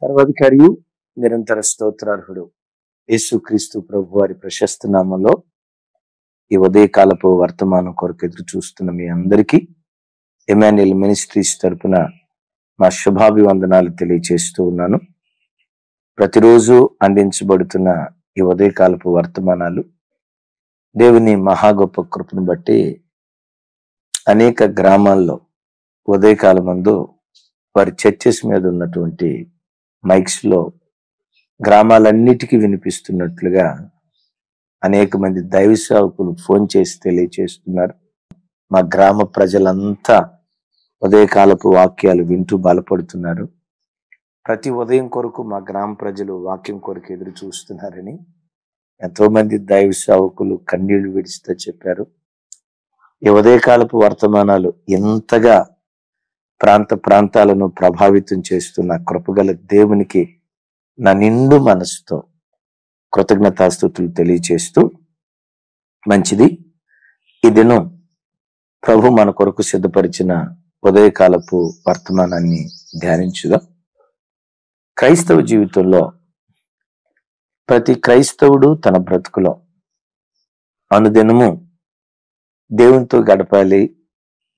సర్వాధికారియు నిరంతర స్తోత్రార్హుడు యేసుక్రీస్తు ప్రభు వారి ప్రశస్త నామంలో ఈ ఉదయకాలపు వర్తమానం కొరకు ఎదురు చూస్తున్న మీ అందరికీ ఎమాన్యుయల్ మినిస్ట్రీస్ తరపున మా శుభాభివందనాలు తెలియజేస్తూ ఉన్నాను. ప్రతిరోజు అందించబడుతున్న ఈ ఉదయకాలపు వర్తమానాలు దేవుని మహా గొప్ప కృపను బట్టి అనేక గ్రామాల్లో ఉదయకాలమందు వారి చర్చెస్ మీద ఉన్నటువంటి మైక్స్ లో గ్రామాలన్నిటికీ వినిపిస్తున్నట్లుగా అనేక మంది దైవ సేవకులు ఫోన్ చేసి తెలియజేస్తున్నారు. మా గ్రామ ప్రజలంతా ఉదయకాలపు వాక్యాలు వింటూ బలపడుతున్నారు. ప్రతి ఉదయం కొరకు మా గ్రామ ప్రజలు వాక్యం కొరకు ఎదురు చూస్తున్నారని ఎంతో మంది దైవ సేవకులు కన్నీళ్లు విడిస్తూ చెప్పారు. ఈ ఉదయకాలపు వర్తమానాలు ఎంతగా ప్రాంతాలను ప్రభావితం చేస్తున్న కృపగల దేవునికి నా నిండు మనసుతో కృతజ్ఞతాస్తుతులు తెలియజేస్తూ, మంచిది, ఈ దినం ప్రభు మన కొరకు సిద్ధపరిచిన ఉదయకాలపు వర్తమానాన్ని ధ్యానించుదాం. క్రైస్తవ జీవితంలో ప్రతి క్రైస్తవుడు తన బ్రతుకులో అనుదినము దేవునితో గడపాలి,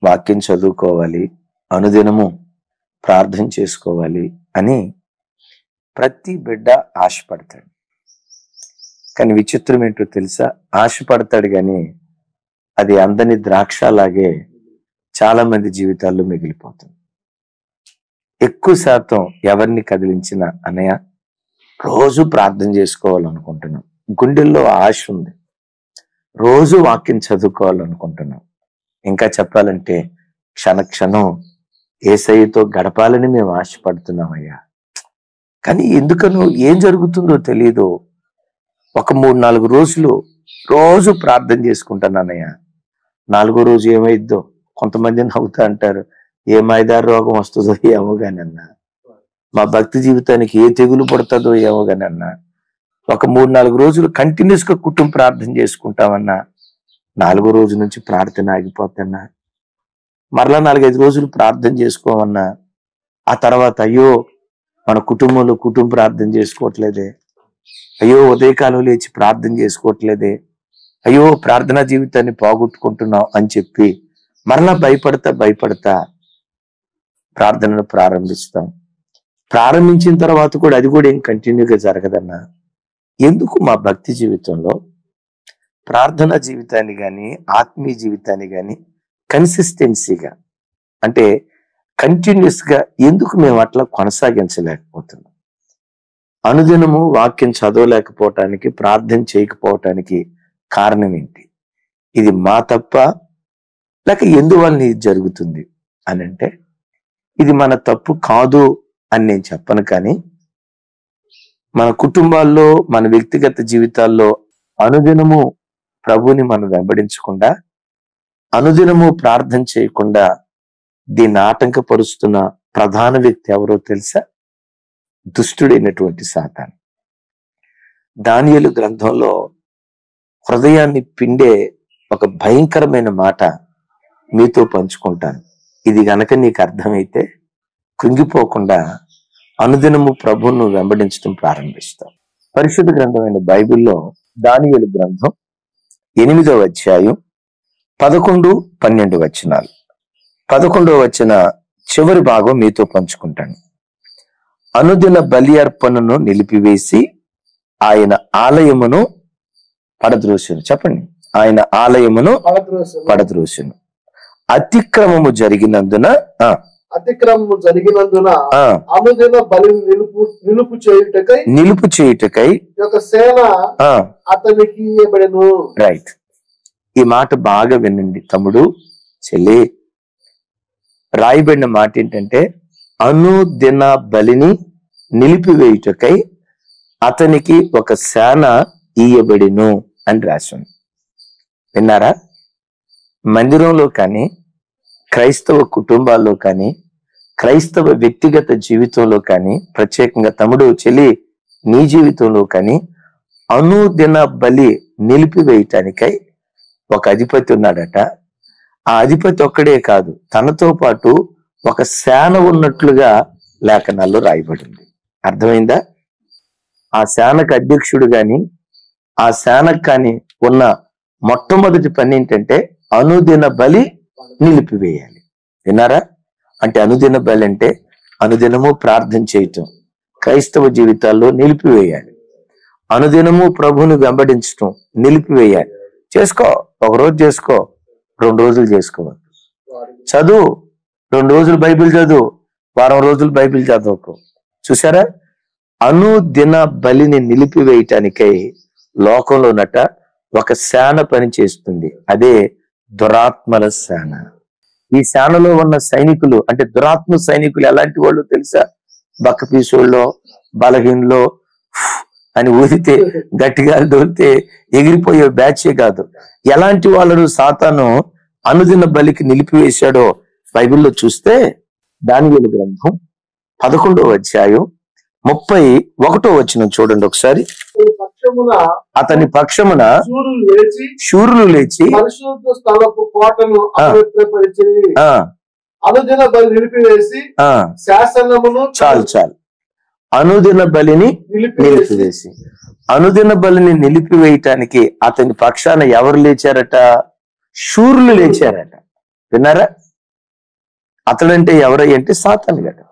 వాక్యం చదువుకోవాలి, అనుదినము ప్రార్థన చేసుకోవాలి అని ప్రతి బిడ్డ ఆశపడతాడు. కానీ విచిత్రం ఏంటో తెలుసా? ఆశపడతాడు కానీ అది అందని ద్రాక్షలాగే చాలా మంది జీవితాల్లో మిగిలిపోతుంది. ఎక్కువ శాతం ఎవరిని కదిలించిన అన్నయ్య రోజు ప్రార్థన చేసుకోవాలనుకుంటున్నాం, గుండెల్లో ఆశ ఉంది, రోజు వాక్యం చదువుకోవాలనుకుంటున్నాం, ఇంకా చెప్పాలంటే క్షణక్షణం యేసయ్యతో గడపాలని మేము ఆశపడుతున్నామయ్యా. కానీ ఎందుకనో ఏం జరుగుతుందో తెలియదు. ఒక 3-4 రోజులు రోజు ప్రార్థన చేసుకుంటానన్నయ్య, 4వ రోజు ఏమైద్దో కొంతమంది నవ్వుతా అంటారు, ఏ మైదారు రోగం వస్తుందో ఏమో గాని అన్నా, మా భక్తి జీవితానికి ఏ తెగులు పడుతుందో ఏమో గాని అన్నా, ఒక 3-4 రోజులు కంటిన్యూస్ గా కుటుంబ ప్రార్థన చేసుకుంటామన్నా 4వ రోజు నుంచి ప్రార్థన ఆగిపోతున్నా, మరలా 4-5 రోజులు ప్రార్థన చేసుకోమన్నా ఆ తర్వాత అయ్యో మన కుటుంబంలో కుటుంబ ప్రార్థన చేసుకోవట్లేదే, అయ్యో ఉదయకాలం లేచి ప్రార్థన చేసుకోవట్లేదే, అయ్యో ప్రార్థనా జీవితాన్ని పోగొట్టుకుంటున్నాం అని చెప్పి మరలా భయపడతా ప్రార్థనను ప్రారంభిస్తాం. ప్రారంభించిన తర్వాత కూడా అది కూడా ఏం కంటిన్యూగా జరగదన్నా. ఎందుకు మా భక్తి జీవితంలో ప్రార్థనా జీవితాన్ని కానీ ఆత్మీయ జీవితాన్ని కానీ కన్సిస్టెన్సీగా అంటే కంటిన్యూస్ గా ఎందుకు మేము అట్లా కొనసాగించలేకపోతున్నాం? అనుదినము వాక్యం చదవలేకపోవటానికి, ప్రార్థన చేయకపోవటానికి కారణం ఏంటి? ఇది మా తప్ప లేక ఎందువల్ల ఇది జరుగుతుంది అని అంటే, ఇది మన తప్పు కాదు అని నేను చెప్పను, కానీ మన కుటుంబాల్లో మన వ్యక్తిగత జీవితాల్లో అనుదినము ప్రభుని మనం వెంబడించకుండా, అనుదినము ప్రార్థన చేయకుండా దీన్ని ఆటంకపరుస్తున్న ప్రధాన వ్యక్తి ఎవరో తెలుసా? దుష్టుడైనటువంటి సాతాను. దానియేలు గ్రంథంలో హృదయాన్ని పిండే ఒక భయంకరమైన మాట మీతో పంచుకుంటాను. ఇది గనక నీకు అర్థమైతే కృంగిపోకుండా అనుదినము ప్రభువును వెంబడించడం ప్రారంభిస్తాం. పరిశుద్ధ గ్రంథమైన బైబిల్లో దానియేలు గ్రంథం 8వ అధ్యాయం 11-12 వచనాలు. 11వ వచన చివరి భాగం మీతో పంచుకుంటాను. అనుదిన బలి అర్పణను నిలిపివేసి ఆయన ఆలయమును పడద్రోసెను. చెప్పండి, ఆయన ఆలయమును పడద్రోసెను. అతిక్రమము జరిగినందున అనుదిన బలిని నిలుపు చేయుటకై ఒక సేన అతనికి ఇయ్యబడెను. రైట్, ఈ మాట బాగా వినండి తమ్ముడు, చెల్లి. రాయబడిన మాట ఏంటంటే, అనుదిన బలిని నిలిపివేయుటకై అతనికి ఒక సేన ఇయ్యబడిను అని రాసింది. విన్నారా? మందిరంలో కానీ, క్రైస్తవ కుటుంబాల్లో కానీ, క్రైస్తవ వ్యక్తిగత జీవితంలో కానీ, ప్రత్యేకంగా తమ్ముడు చెల్లి నీ జీవితంలో కానీ అనుదిన బలి నిలిపివేయటానికై ఒక అధిపతి ఉన్నాడట. ఆ అధిపతి ఒక్కడే కాదు, తనతో పాటు ఒక సేన ఉన్నట్లుగా లేఖనాల్లో రాయబడింది. అర్థమైందా? ఆ సేనకు అధ్యక్షుడు గాని ఆ సేనకు కానీ ఉన్న మొట్టమొదటి పని ఏంటంటే అనుదిన బలి నిలిపివేయాలి. విన్నారా? అంటే అనుదిన బలి అంటే అనుదినము ప్రార్థన చేయటం, క్రైస్తవ జీవితాల్లో నిలిపివేయాలి. అనుదినము ప్రభువుని వెంబడించటం నిలిపివేయాలి. చేసుకో, ఒకరోజు చేసుకో, 2 రోజులు చేసుకోవాలి. చదువు, 2 రోజులు బైబిల్ చదువు, వారం రోజులు బైబిల్ చదవకు. చూసారా? అనుదిన బలిని నిలిపివేయటానికై లోకంలో ఉన్నట ఒక సేన పని చేస్తుంది. అదే దురాత్మల సేన. ఈ సేనలో ఉన్న సైనికులు అంటే దురాత్మ సైనికులు ఎలాంటి వాళ్ళు తెలుసా? బక్కపీసోళ్ళలో, బలహీనలో అని ఊదితే గట్టిగా దోలితే ఎగిరిపోయే బ్యాచే కాదు. ఎలాంటి వాళ్ళను సాతాను అనుదిన బలికి నిలిపివేశాడో బైబిల్లో చూస్తే దానియేలు గ్రంథం 11వ అధ్యాయం 31వ వచనం చూడండి ఒకసారి. అతని పక్షమున శూరులు లేచి పరిశుద్ధ స్థలపు కోటను అపవిత్రపరిచి అనుదిన బలి నిలిపివేసి శాసనమును చాలు అనుదిన బలిని నిలిపివేసి అనుదిన బలిని నిలిపివేయటానికి అతని పక్షాన ఎవరు లేచారట? శూరులు లేచారట. విన్నారా? అతడంటే ఎవరై అంటే సాతాను గడు.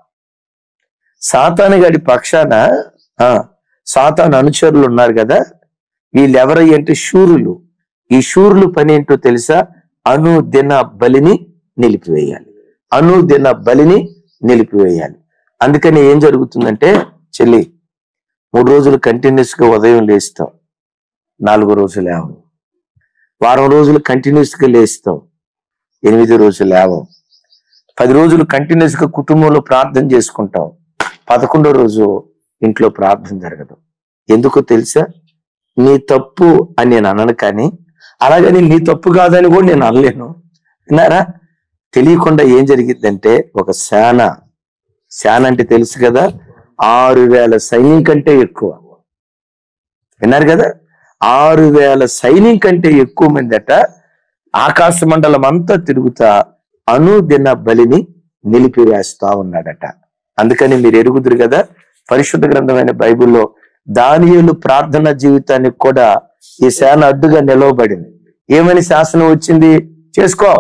సాతాను గడి పక్షాన సాతాను అనుచరులు ఉన్నారు కదా, వీళ్ళు ఎవరై అంటే శూరులు. ఈ శూరులు పని ఏంటో తెలుసా? అనుదిన బలిని నిలిపివేయాలి. అనుదిన బలిని నిలిపివేయాలి. అందుకని ఏం జరుగుతుందంటే చెల్లి, 3 రోజులు కంటిన్యూస్ గా ఉదయం లేస్తావు, 4వ రోజు లేవవు. వారం రోజులు కంటిన్యూస్ గా లేస్తావు, 8వ రోజు లేవవు. 10 రోజులు కంటిన్యూస్ గా కుటుంబంలో ప్రార్థన చేసుకుంటావు, 11వ రోజు ఇంట్లో ప్రార్థన జరగదు. ఎందుకో తెలుసా? నీ తప్పు అని నేను అనను, కానీ అలాగని నీ తప్పు కాదని కూడా నేను అనలేను. విన్నారా? తెలియకుండా ఏం జరిగిద్దంటే ఒక సేన అంటే తెలుసు కదా, 6,000 సైన్యం కంటే ఎక్కువ. విన్నారు కదా? 6,000 సైన్యం కంటే ఎక్కువ మంది అట ఆకాశ మండలం అంతా తిరుగుతా అనుదిన బలిని నిలిపివేస్తా ఉన్నాడట. అందుకని మీరు ఎరుగుదురు కదా, పరిశుద్ధ గ్రంథమైన బైబిల్లో దానియేలు ప్రార్థన జీవితానికి కూడా ఈ సేన అడ్డుగా నిలవబడింది. ఏమని శాసనం వచ్చింది? చేసుకో,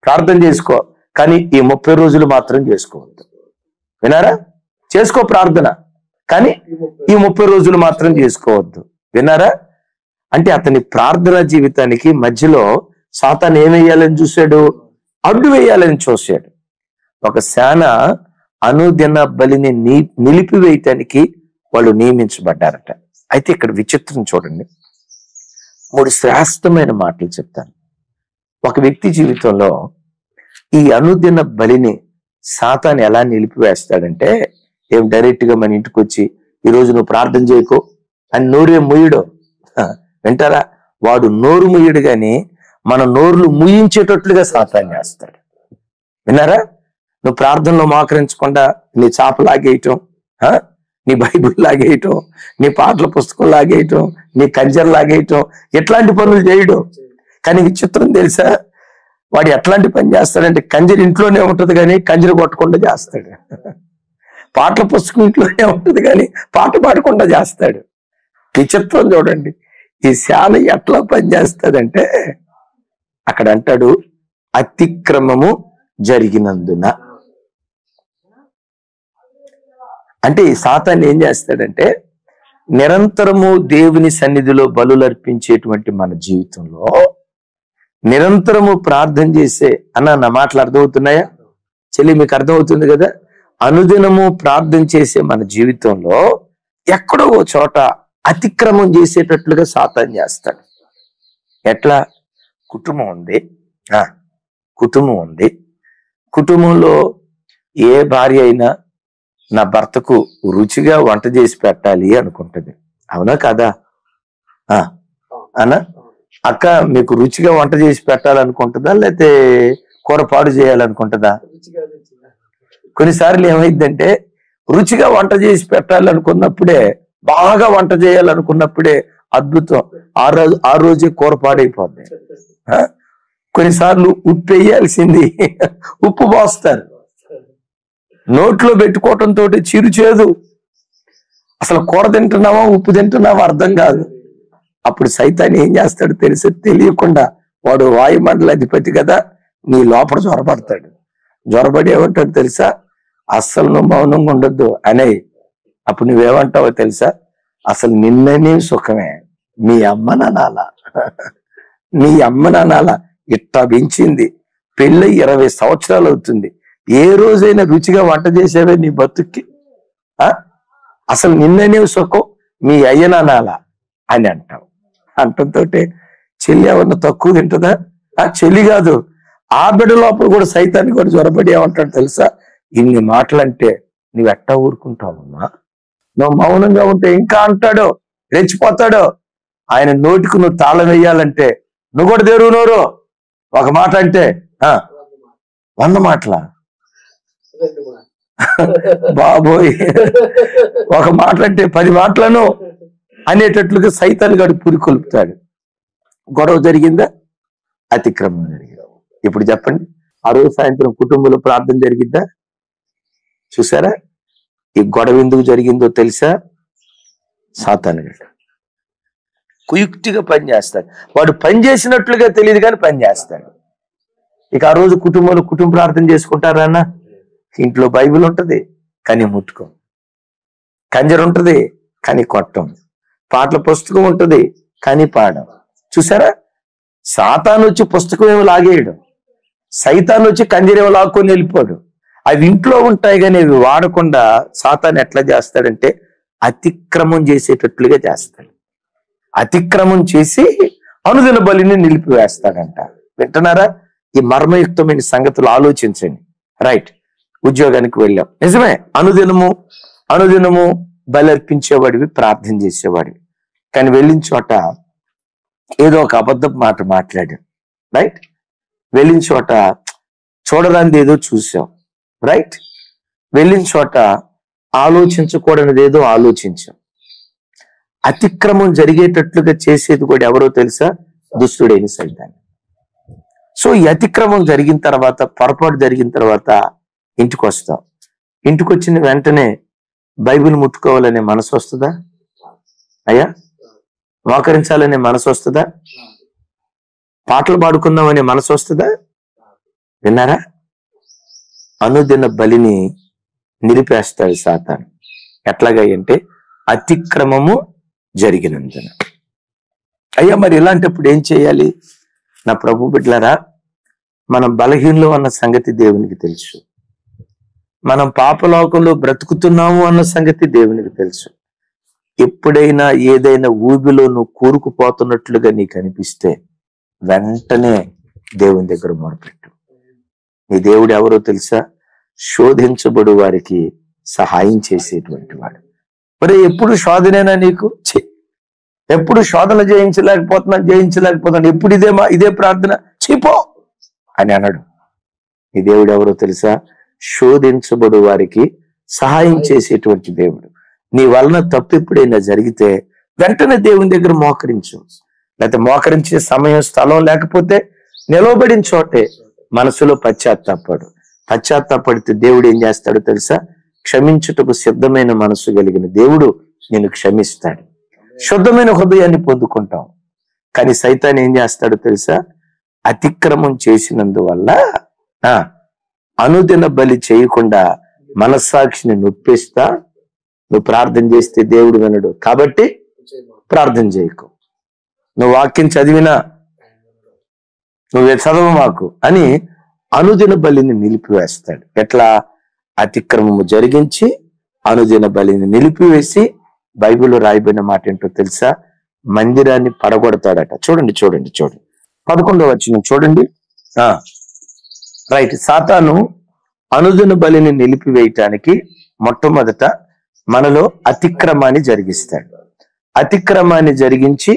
ప్రార్థన చేసుకో, కానీ ఈ 30 రోజులు మాత్రం చేసుకోవద్దు. వినారా? చేసుకో ప్రార్థన, కానీ ఈ 30 రోజులు మాత్రం చేసుకోవద్దు. విన్నారా? అంటే అతని ప్రార్థన జీవితానికి మధ్యలో సాతాను ఏమేయాలని చూశాడు? అడ్డు వేయాలని చూశాడు. ఒక సేన అనుదిన బలిని నిలిపివేయటానికి వాళ్ళు నియమించబడ్డారట. అయితే ఇక్కడ విచిత్రం చూడండి, 3 శ్రేష్టమైన మాటలు చెప్తాను. ఒక వ్యక్తి జీవితంలో ఈ అనుదిన బలిని సాతాను ఎలా నిలిపివేస్తాడంటే, ఏం డైరెక్ట్ గా మన ఇంటికి వచ్చి ఈ రోజు నువ్వు ప్రార్థన చేయకో అని నోరే ముయ్యడు. వింటారా? వాడు నోరు ముయ్యడు, గాని మన నోరులు ముయించేటట్లుగా సాతాను చేస్తాడు. విన్నారా? నువ్వు ప్రార్థనలో మోకరించకుండా నీ చాప లాగేయటం, నీ బైబిల్ లాగేయటం, నీ పాటల పుస్తకం లాగేయటం, నీ కంజర్ లాగేయటం, ఎట్లాంటి పనులు చేయడం. కానీ విచిత్రం తెలుసా? వాడు ఎట్లాంటి పని చేస్తాడంటే కంజర్ ఇంట్లోనే ఉంటది కానీ కంజరు కొట్టకుండా చేస్తాడు. పాటల పుస్తకం ఇంట్లోనే ఉంటది కానీ పాట పాడకుండా చేస్తాడు. విచిత్రం చూడండి. ఈ శాల ఎట్లా పనిచేస్తాడంటే అక్కడ అంటాడు, అతిక్రమము జరిగినందున. అంటే ఈ సాతాను ఏం చేస్తాడంటే నిరంతరము దేవుని సన్నిధిలో బలులర్పించేటువంటి మన జీవితంలో నిరంతరము ప్రార్థన చేసే నా మాటలు అర్థమవుతున్నాయా చెల్లి? మీకు అర్థమవుతుంది కదా? అనుదినము ప్రార్థన చేసే మన జీవితంలో ఎక్కడో ఓ చోట అతిక్రమం చేసేటట్లుగా సాతాను చేస్తాడు. ఎట్లా? కుటుంబం ఉంది, కుటుంబంలో ఏ భార్య అయినా నా భర్తకు రుచిగా వంట చేసి పెట్టాలి అనుకుంటది. అవునా కాదా? అన్నా అక్క మీకు రుచిగా వంట చేసి పెట్టాలనుకుంటుందా, లేకపోతే కూరపాడు చేయాలనుకుంటుందా? కొన్నిసార్లు ఏమైందంటే రుచిగా వంట చేసి పెట్టాలనుకున్నప్పుడే, బాగా వంట చేయాలనుకున్నప్పుడే అద్భుతం, ఆ రోజే కూర పాడైపోద్ది. కొన్నిసార్లు ఉప్పు వేయాల్సింది ఉప్పు పోస్తారు, నోట్లో పెట్టుకోవటంతో చిరుచేదు అసలు కూర తింటున్నావా ఉప్పు తింటున్నావా అర్థం కాదు. అప్పుడు సైతాన్ ఏం చేస్తాడు తెలిసి తెలియకుండా, వాడు వాయుమండల అధిపతి కదా, నీ లోపల జ్వరపడతాడు. జ్వరపడి ఏమంటాడు తెలుసా, అస్సలు నువ్వు మౌనంగా ఉండొద్దు అనే. అప్పుడు నువ్వేమంటావో తెలుసా, అసలు నిన్ననే సుఖమే, మీ అమ్మ నానాల నీ అమ్మ నానాల ఇట్టా పెంచింది, పెళ్ళి 20 సంవత్సరాలు అవుతుంది, ఏ రోజైనా రుచిగా వంట చేసేవే నీ బతుక్కి? అసలు నిన్ననే సుఖం, మీ అయ్య నానాల అని అంటావు. అంటంతో చెల్లి ఏమన్నా తక్కువ తింటుందా? చెల్లి కాదు, ఆ బిడ్డ లోపల కూడా సైతాన్ని కూడా జ్వరపడి ఏమంటాడు తెలుసా, ఇన్ని మాటలంటే నువ్వు ఎట్టా ఊరుకుంటావమ్మా? నువ్వు మౌనంగా ఉంటే ఇంకా అంటాడు, రెచ్చిపోతాడు. ఆయన నోటికి నువ్వు తాళం వేయాలంటే నువ్వు కూడా తెరువు నోరు. ఒక మాట అంటే 100 మాటలా బాబోయ్, ఒక మాట అంటే 10 మాటలను అనేటట్లుగా సైతాన్ గాడు పురికొల్పుతాడు. గొడవ జరిగిందా? అతిక్రమం జరిగిందా? ఇప్పుడు చెప్పండి, ఆ రోజు సాయంత్రం కుటుంబంలో ప్రార్థన జరిగిద్దా? చూసారా? ఈ గొడవ ఎందుకు జరిగిందో తెలుసా? సాతాను గాడు కుయుక్తిగా పనిచేస్తాడు. వాడు పని చేసినట్లుగా తెలియదు కానీ పని చేస్తాడు. ఇక ఆ రోజు కుటుంబంలో కుటుంబ ప్రార్థన చేసుకుంటారా అన్న? ఇంట్లో బైబిల్ ఉంటది కానీ ముట్టుకోం, కంజర ఉంటది కానీ కొట్టం, పాటల పుస్తకం ఉంటది కానీ పాడం. చూసారా? సాతాను వచ్చి పుస్తకం ఏమో లాగేయడం, సైతాను వచ్చి కంజరేమో లాక్కొని వెళ్ళిపోడు. అవి ఇంట్లో ఉంటాయి కానీ అవి వాడకుండా సాతాను ఎట్లా చేస్తాడంటే అతిక్రమం చేసేటట్లుగా చేస్తాడు. అతిక్రమం చేసి అనుదిన బలిని నిలిపివేస్తాడంట. వింటున్నారా? ఈ మర్మయుక్తమైన సంగతులు ఆలోచించండి. రైట్, ఉద్యోగానికి వెళ్ళాం, నిజమే, అనుదినము బలి అర్పించేవాడివి, ప్రార్థన చేసేవాడివి. కానీ వెళ్ళిన చోట ఏదో ఒక అబద్ధపు మాట మాట్లాడాం. రైట్, వెళ్ళిన చోట చూడరానిది ఏదో చూసాం. రైట్, వెళ్ళిన చోట ఆలోచించకూడనిది ఏదో ఆలోచించాం. అతిక్రమం జరిగేటట్లుగా చేసేది కూడా ఎవరో తెలుసా? దుష్టుడైన సైతాను. సో ఈ అతిక్రమం జరిగిన తర్వాత, పొరపాటు జరిగిన తర్వాత ఇంటికి వస్తాం. ఇంటికి వచ్చిన వెంటనే బైబిల్ ముట్టుకోవాలనే మనసు వస్తుందా? అయ్యా మోకరించాలనే మనసు వస్తుందా? పాటలు పాడుకుందామనే మనసు వస్తుందా? విన్నారా? అనుదిన బలిని నిలిపేస్తాడు సాతాను. ఎట్లాగా అంటే అతిక్రమము జరిగినందున. అయ్యా మరి ఇలాంటప్పుడు ఏం చేయాలి? నా ప్రభు బిడ్డలారా, మనం బలహీనలు అన్న సంగతి దేవునికి తెలుసు, మనం పాపలోకంలో బ్రతుకుతున్నాము అన్న సంగతి దేవునికి తెలుసు. ఎప్పుడైనా ఏదైనా ఊబిలో నువ్వు కూరుకుపోతున్నట్లుగా నీకు అనిపిస్తే వెంటనే దేవుని దగ్గర మొరపెట్టు. నీ దేవుడు ఎవరో తెలుసా? శోధించబడు వారికి సహాయం చేసేటువంటి వాడు. మరి ఎప్పుడు శోధనేనా నీకు? ఎప్పుడు శోధన జయించలేకపోతున్నాను, ఎప్పుడు ఇదే ప్రార్థన చీపో అని అన్నాడు. ఈ దేవుడు ఎవరో తెలుసా? శోధించబడు వారికి సహాయం చేసేటువంటి దేవుడు. నీ వలన తప్పు ఎప్పుడైనా జరిగితే వెంటనే దేవుని దగ్గర మోకరించు. లేకపోతే మోకరించే సమయం స్థలం లేకపోతే నిలవబడిన చోటే మనసులో పశ్చాత్తాపడితే దేవుడు ఏం చేస్తాడో తెలుసా? క్షమించుటకు సిద్ధమైన మనసు కలిగిన దేవుడు నేను క్షమిస్తాడు. శుద్ధమైన హృదయాన్ని పొందుకుంటాం. కానీ సైతాన్ ఏం చేస్తాడో తెలుసా? అతిక్రమం చేసినందువల్ల అనుదిన బలి చేయకుండా మనస్సాక్షిని నొప్పిస్తా. నువ్వు ప్రార్థన చేస్తే దేవుడు వినడు కాబట్టి ప్రార్థన చేయకు. నువ్వు వాక్యం చదివినా నువ్వే చదవ మాకు అని అనుదిన బలిని నిలిపివేస్తాడు. ఎట్లా? అతిక్రమము జరిగించి అనుదిన బలిని నిలిపివేసి, బైబిల్లో రాయబడిన మాట ఏంటో తెలుసా? మందిరాన్ని పడగొడతాడట. చూడండి 11వ వచనం చూడండి. రైట్, సాతాను అనుదిన బలిని నిలిపివేయటానికి మొట్టమొదట మనలో అతిక్రమాన్ని జరిగిస్తాడు. అతిక్రమాన్ని జరిగించి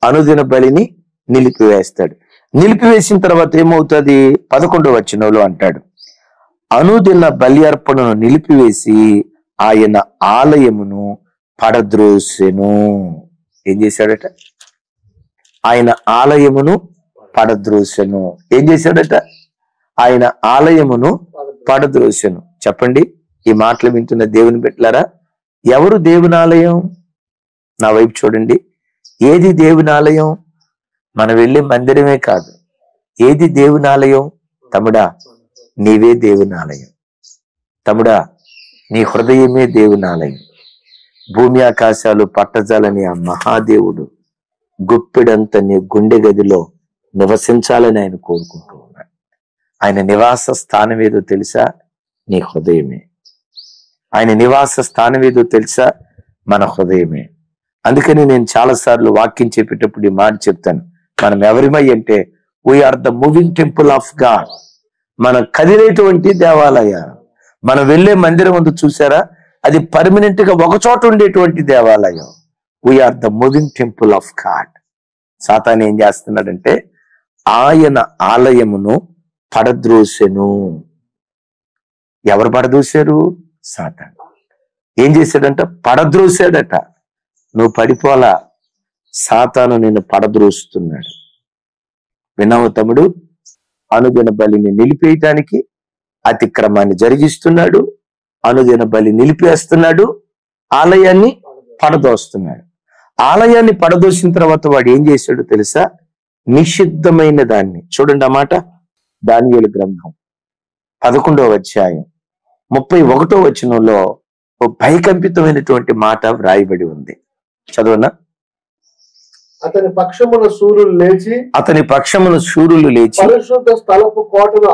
అనుదిన బలిని నిలిపివేస్తాడు. నిలిపివేసిన తర్వాత ఏమవుతుంది? 11వ వచనంలో అంటాడు, అనుదిన బలి అర్పణను నిలిపివేసి ఆయన ఆలయమును పడద్రోసెను. ఏం చేశాడట? ఆయన ఆలయమును పడద్రోసెను. ఏం చేశాడట? ఆయన ఆలయమును పడద్రోసెను. చెప్పండి, ఈ మాటలు వింటున్న దేవుని బిడ్డలారా, ఎవరు దేవుని ఆలయం? నా వైపు చూడండి. ఏది దేవుని ఆలయం? మనం వెళ్ళే మందిరమే కాదు. ఏది దేవుని ఆలయం? తమ్ముడా, నీవే దేవుని ఆలయం. తమ్ముడా, నీ హృదయమే దేవుని ఆలయం. భూమి ఆకాశాలు పట్టజాలని ఆ మహాదేవుడు గుప్పిడంత నీ గుండె గదిలో నివసించాలని ఆయన కోరుకుంటూ ఉన్నాడు. ఆయన నివాస స్థానం ఏదో తెలుసా? నీ హృదయమే. ఆయన నివాస స్థానం ఏదో తెలుసా? మన హృదయమే. అందుకని నేను చాలాసార్లు వాక్యం చెప్పేటప్పుడు ఈ మాట చెప్తాను. మనం ఎవరిమై అంటే we are the moving temple of God. మనం కదిలేటువంటి దేవాలయం. మనం వెళ్ళే మందిరం ఉంది చూసారా, అది పర్మనెంట్ గా ఒక చోట ఉండేటువంటి దేవాలయం. We are the moving temple of God. సాతాను ఏం చేస్తున్నాడంటే ఆయన ఆలయమును పడద్రోసెను. ఎవరు పడదూశారు? సాతాను. ఏం చేశాడంట? పడద్రోసాడట. నువ్వు పడిపోలా, సాతాను నిన్ను పడద్రోస్తున్నాడు. విన్నావు తమ్ముడు? అనుదిన బలిని నిలిపేయటానికి అతిక్రమాన్ని జరిగిస్తున్నాడు. అనుదిన బలి నిలిపేస్తున్నాడు. ఆలయాన్ని పడదోస్తున్నాడు. ఆలయాన్ని పడదోసిన తర్వాత వాడు ఏం చేశాడు తెలుసా? నిషిద్ధమైన దాన్ని చూడండి. ఆ మాట దానియేలు గ్రంథం 11వ అధ్యాయం 31వ వచనంలో ఓ భయకంపితమైనటువంటి మాట వ్రాయబడి ఉంది. చదవనా? అతని పక్షమున శూరులు లేచి పరిశుద్ధ స్థలపు కోటను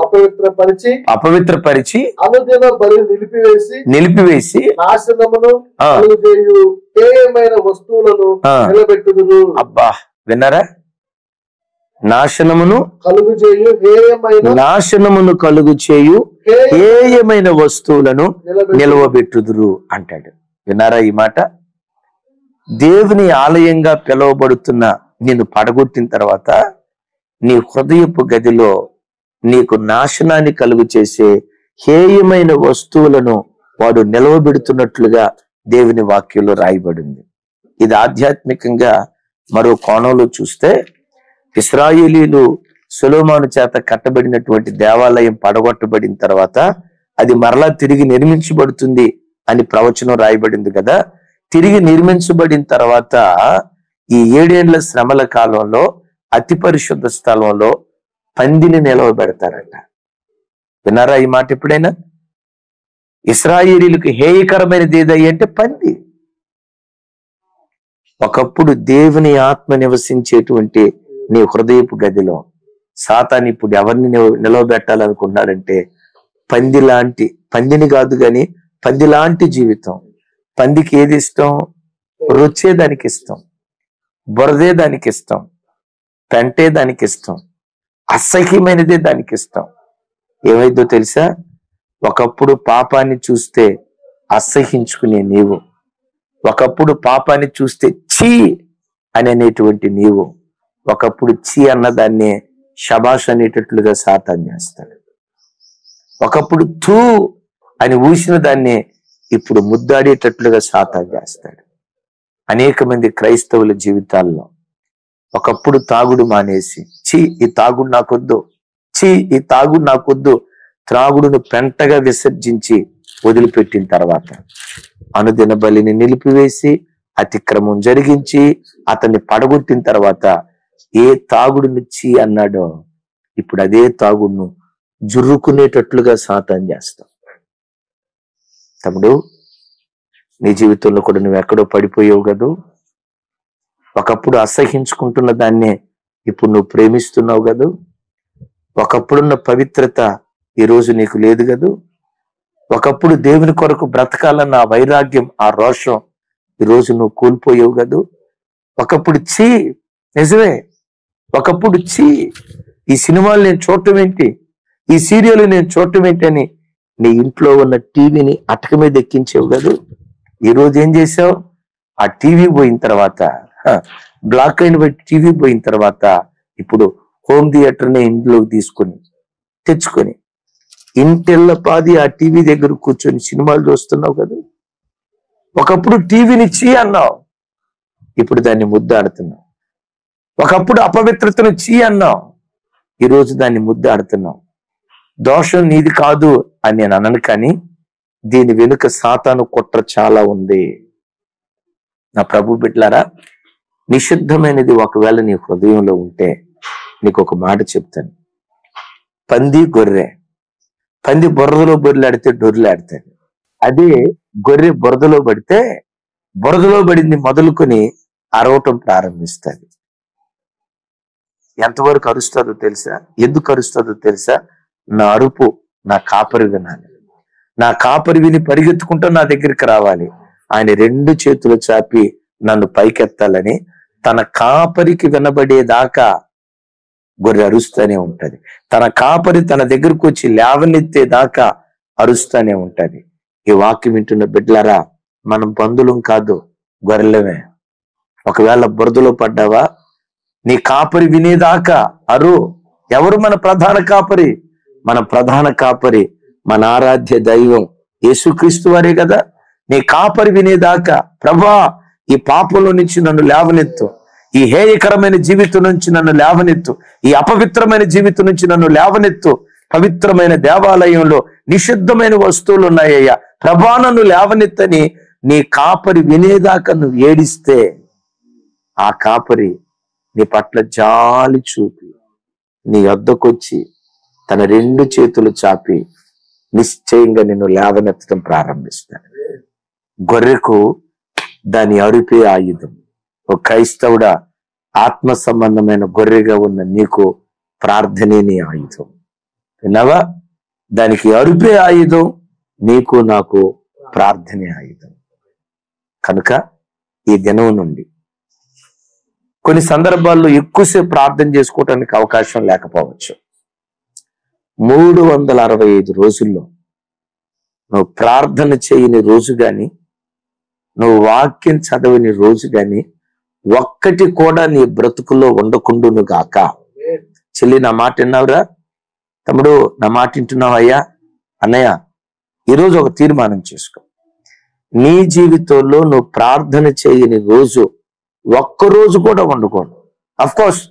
అపవిత్రపరిచి అనుదిన బలిని నిలిపివేసి నాశనమును కలుగజేయు హేయమైన వస్తువులను నిలబెట్టుదురు. అబ్బా, విన్నారా? నాశనమును కలుగు చేయు హేయమైన వస్తువులను నిలవబెట్టుదురు అంటాడు. విన్నారా ఈ మాట? దేవుని ఆలయంగా పిలువబడుతున్న నిన్ను పడగొట్టిన తర్వాత నీ హృదయపు గదిలో నీకు నాశనాన్ని కలుగు చేసే హేయమైన వస్తువులను వాడు నిలవబెడుతున్నట్లుగా దేవుని వాక్యంలో రాయబడింది. ఇది ఆధ్యాత్మికంగా మరో కోణంలో చూస్తే, ఇశ్రాయేలీలు సొలొమోను చేత కట్టబడినటువంటి దేవాలయం పడగొట్టబడిన తర్వాత అది మరలా తిరిగి నిర్మించబడుతుంది అని ప్రవచనం రాయబడింది కదా. తిరిగి నిర్మించబడిన తర్వాత ఈ 7 ఏళ్ల శ్రమల కాలంలో అతి పరిశుద్ధ స్థలంలో పందిని నిలవబెడతారట. విన్నారా ఈ మాట ఎప్పుడైనా? ఇశ్రాయేలీలకు హేయకరమైనది ఏదయ్యి అంటే పంది. ఒకప్పుడు దేవుని ఆత్మ నివసించేటువంటి నీ హృదయపు గదిలో సాతాను ఇప్పుడు ఎవరిని నిలవబెట్టాలనుకున్నాడంటే పందిని కాదు గాని పంది లాంటి జీవితం. పందికి ఏది ఇష్టం? రుచే దానికి ఇష్టం, బురదే దానికి ఇష్టం, పెంటే దానికి ఇష్టం, అసహ్యమైనదే దానికి ఇష్టం. ఏమైందో తెలుసా? ఒకప్పుడు పాపాన్ని చూస్తే అసహ్యించుకునే నీవు, ఒకప్పుడు పాపాన్ని చూస్తే ఛీ అనేటువంటి నీవు, ఒకప్పుడు ఛీ అన్నదాన్నే షబాష్ అనేటట్లుగా సాతాను చేస్తాడు. ఒకప్పుడు థూ అని ఊసిన దాన్నే ఇప్పుడు ముద్దాడేటట్లుగా సాతాను చేస్తాడు. అనేక మంది క్రైస్తవుల జీవితాల్లో ఒకప్పుడు తాగుడు మానేసి ఛీ ఈ తాగుడు నాకొద్దు, ఛీ ఈ తాగుడు నాకొద్దు, త్రాగుడును పెంటగా విసర్జించి వదిలిపెట్టిన తర్వాత అనుదిన బలిని నిలిపివేసి అతిక్రమం జరిగించి అతన్ని పడగొట్టిన తర్వాత ఏ తాగుడును ఛీ అన్నాడో ఇప్పుడు అదే తాగుడును జుర్రుకునేటట్లుగా సాతాను చేస్తాం. తమ్ముడు, నీ జీవితంలో కూడా నువ్వు ఎక్కడో పడిపోయావు కదూ. ఒకప్పుడు అసహించుకుంటున్న దాన్నే ఇప్పుడు నువ్వు ప్రేమిస్తున్నావు కదూ. ఒకప్పుడున్న పవిత్రత ఈరోజు నీకు లేదు కదూ. ఒకప్పుడు దేవుని కొరకు బ్రతకాలన్న ఆ వైరాగ్యం, ఆ రోషం ఈరోజు నువ్వు కోల్పోయావు కదూ. ఒకప్పుడు ఛీ, నిజమే, ఒకప్పుడు ఛీ ఈ సినిమాలు నేను చూడటం ఏంటి, ఈ సీరియల్ నేను చూడటం ఏంటి అని నీ ఇంట్లో ఉన్న టీవీని అటక మీద ఎక్కించావు కదూ. ఈరోజు ఏం చేసావు? ఆ టీవీ పోయిన తర్వాత, బ్లాక్ అండ్ వైట్ టీవీ పోయిన తర్వాత ఇప్పుడు హోమ్ థియేటర్ని ఇంట్లోకి తెచ్చుకొని ఇంటిల్లపాది ఆ టీవీ దగ్గర కూర్చొని సినిమాలు చూస్తున్నావు కదా. ఒకప్పుడు టీవీని చీ అన్నావు, ఇప్పుడు దాన్ని ముద్దాడుతున్నావు. ఒకప్పుడు అపవిత్రతను చీ అన్నావు, ఈరోజు దాన్ని ముద్దాడుతున్నావు. దోషం నీది కాదు అని నేను అనను, కానీ దీని వెనుక సాతాను కుట్ర చాలా ఉంది. నా ప్రభు బిడ్డలారా, నిషిద్ధమైనది ఒకవేళ నీ హృదయంలో ఉంటే నీకు ఒక మాట చెప్తాను. పంది గొర్రె, పంది బురదలో బొర్రెలాడితే డొర్రెలాడుతుంది. అదే గొర్రె బురదలో పడితే బురదలో పడింది మొదలుకొని అరవటం ప్రారంభిస్తుంది. ఎంతవరకు అరుస్తుందో తెలుసా? ఎందుకు అరుస్తుందో తెలుసా? నా అరుపు నా కాపరి వినాలి. నా కాపరి విని పరిగెత్తుకుంటూ నా దగ్గరికి రావాలి. ఆయన 2 చేతులు చాపి నన్ను పైకెత్తాలని తన కాపరికి వినబడేదాకా గొర్రె అరుస్తూనే ఉంటది. తన కాపరి తన దగ్గరకు వచ్చి లేవనెత్తేదాకా అరుస్తూనే ఉంటది. ఈ వాక్యం వింటున్న బిడ్డలారా, మనం బంధువులం కాదు, గొర్రెలమే. ఒకవేళ బురదలో పడ్డావా, నీ కాపరి వినేదాకా అరు. ఎవరు మన ప్రధాన కాపరి? మన ప్రధాన కాపరి మన ఆరాధ్య దైవం యేసుక్రీస్తు వారే కదా. నీ కాపరి వినేదాకా, ప్రభా ఈ పాపంలో నుంచి నన్ను లేవనెత్తు, ఈ హేయకరమైన జీవితం నుంచి నన్ను లేవనెత్తు, ఈ అపవిత్రమైన జీవితం నుంచి నన్ను లేవనెత్తు. పవిత్రమైన దేవాలయంలో నిషిద్ధమైన వస్తువులు ఉన్నాయ్యా, ప్రభా నన్ను లేవనెత్తని నీ కాపరి వినేదాకా నువ్వు ఏడిస్తే, ఆ కాపరి నీ పట్ల జాలి చూపి నీ వద్దకొచ్చి తన 2 చేతులు చాపి నిశ్చయంగా నిన్ను లేవనెత్తడం ప్రారంభిస్తాడు. గొర్రెకు దాని అరుపే ఆయుధం. ఒక క్రైస్తవుడా, ఆత్మ సంబంధమైన గొర్రెగా ఉన్న నీకు ప్రార్థనే నీ ఆయుధం. విన్నావా? దానికి అరుపే ఆయుధం, నీకు నాకు ప్రార్థనే ఆయుధం. కనుక ఈ దినం నుండి కొన్ని సందర్భాల్లో ఎక్కువసేపు ప్రార్థన చేసుకోవటానికి అవకాశం లేకపోవచ్చు. 365 రోజుల్లో నువ్వు ప్రార్థన చేయని రోజు గాని, నువ్వు వాక్యం చదవని రోజు గాని ఒక్కటి కూడా నీ బ్రతుకులో ఉండకుండును గాక. చెల్లి, నా మాట విన్నావురా? తమ్ముడు, నా మాట వింటున్నావయ్యా? అన్నయ్య, ఈరోజు ఒక తీర్మానం చేసుకో. నీ జీవితంలో నువ్వు ప్రార్థన చేయని రోజు ఒక్కరోజు కూడా ఉండకూడదు. అఫ్ కోర్స్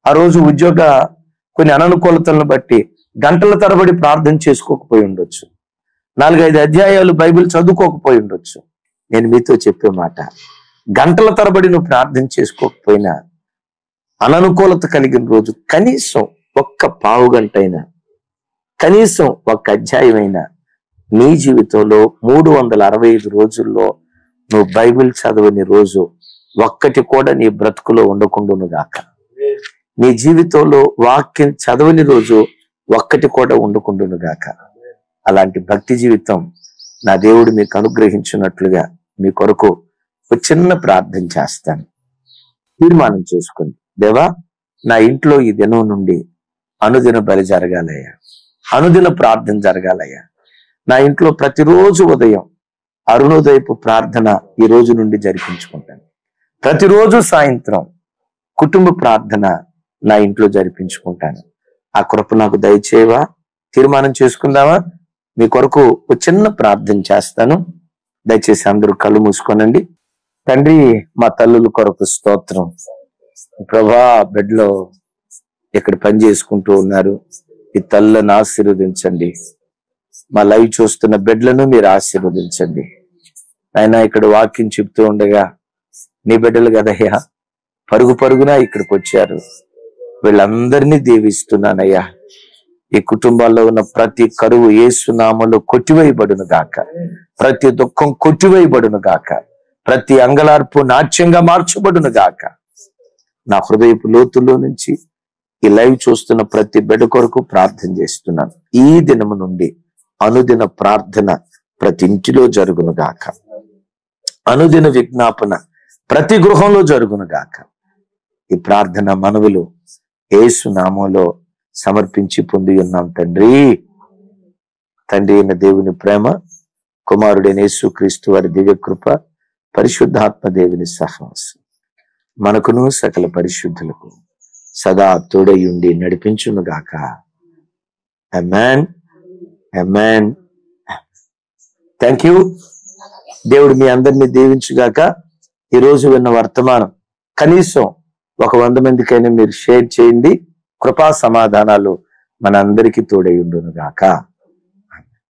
ఆ రోజు ఉద్యోగ కొన్ని అననుకూలతలను బట్టి గంటల తరబడి ప్రార్థన చేసుకోకపోయి ఉండొచ్చు, 4-5 అధ్యాయాలు బైబిల్ చదువుకోకపోయి ఉండొచ్చు. నేను మీతో చెప్పే మాట, గంటల తరబడి నువ్వు ప్రార్థన చేసుకోకపోయినా అననుకూలత కలిగిన రోజు కనీసం ఒక్క పావు గంట అయినా, కనీసం ఒక్క అధ్యాయం అయినా నీ జీవితంలో 365 రోజుల్లో నువ్వు బైబిల్ చదవని రోజు ఒక్కటి కూడా నీ బ్రతుకులో ఉండకుండాను గాక. నీ జీవితంలో వాక్యం చదవని రోజు ఒక్కటి కూడా ఉండకుండాను గాక. అలాంటి భక్తి జీవితం నా దేవుడు మీకు అనుగ్రహించినట్లుగా మీ కొరకు ఒక చిన్న ప్రార్థన చేస్తాను. తీర్మానం చేసుకోండి. దేవా, నా ఇంట్లో ఈ దినం నుండి అనుదిన బలి జరగాలయ్యా, అనుదిన ప్రార్థన జరగాలయ్యా. నా ఇంట్లో ప్రతిరోజు ఉదయం అరుణోదయపు ప్రార్థన ఈ రోజు నుండి జరిపించుకుంటాను. ప్రతిరోజు సాయంత్రం కుటుంబ ప్రార్థన నా ఇంట్లో జరిపించుకుంటాను. ఆ కృప నాకు దయచేయవా? తీర్మానం చేసుకుందామా? మీ కొరకు ఒక చిన్న ప్రార్థన చేస్తాను. దయచేసి అందరూ కళ్ళు మూసుకోనండి. తండ్రి, మా తల్లుల కొరకు స్తోత్రం. ప్రభా, బిడ్డలో ఇక్కడ పని చేసుకుంటూ ఉన్నారు, ఈ తల్లులను ఆశీర్వదించండి. మా లైవ్ చూస్తున్న బిడ్డలను మీరు ఆశీర్వదించండి. ఆయన ఇక్కడ వాక్యం చెప్తూ ఉండగా నీ బిడ్డలు కదయ్యా, పరుగు పరుగున ఇక్కడికి వచ్చారు. వీళ్ళందరినీ దీవిస్తున్నానయ్యా. ఈ కుటుంబాల్లో ఉన్న ప్రతి కరువు యేసు నామములో కొట్టివేయబడును గాక. ప్రతి దుఃఖం కొట్టివేయబడును గాక. ప్రతి అంగలార్పు నాట్యంగా మార్చబడును గాక. నా హృదయపు లోతుల్లో నుంచి ఈ లైవ్ చూస్తున్న ప్రతి బిడ్డ కొరకు ప్రార్థన చేస్తున్నాను. ఈ దినము నుండి అనుదిన ప్రార్థన ప్రతి ఇంటిలో జరుగును గాక. అనుదిన విజ్ఞాపన ప్రతి గృహంలో జరుగును గాక. ఈ ప్రార్థన మనవులు యేసు నామములో సమర్పించి పొంది ఉన్నాం తండ్రి. తండ్రి అయిన దేవుని ప్రేమ, కుమారుడైన యేసుక్రీస్తు వారి దివ్య కృప, పరిశుద్ధాత్మ దేవుని సహవాసం మనకును సకల పరిశుద్ధులకు సదా తోడయుండి నడిపించును గాక. ఆమేన్, ఆమేన్. Thank you. దేవుడు మీ అందరినీ దీవించుగాక. ఈ రోజు విన్న వర్తమానం కనీసం ఒక 100 మందికైనా మీరు షేర్ చేయండి. కృపా సమాధానాలు మన అందరికీ తోడై ఉండును గాక.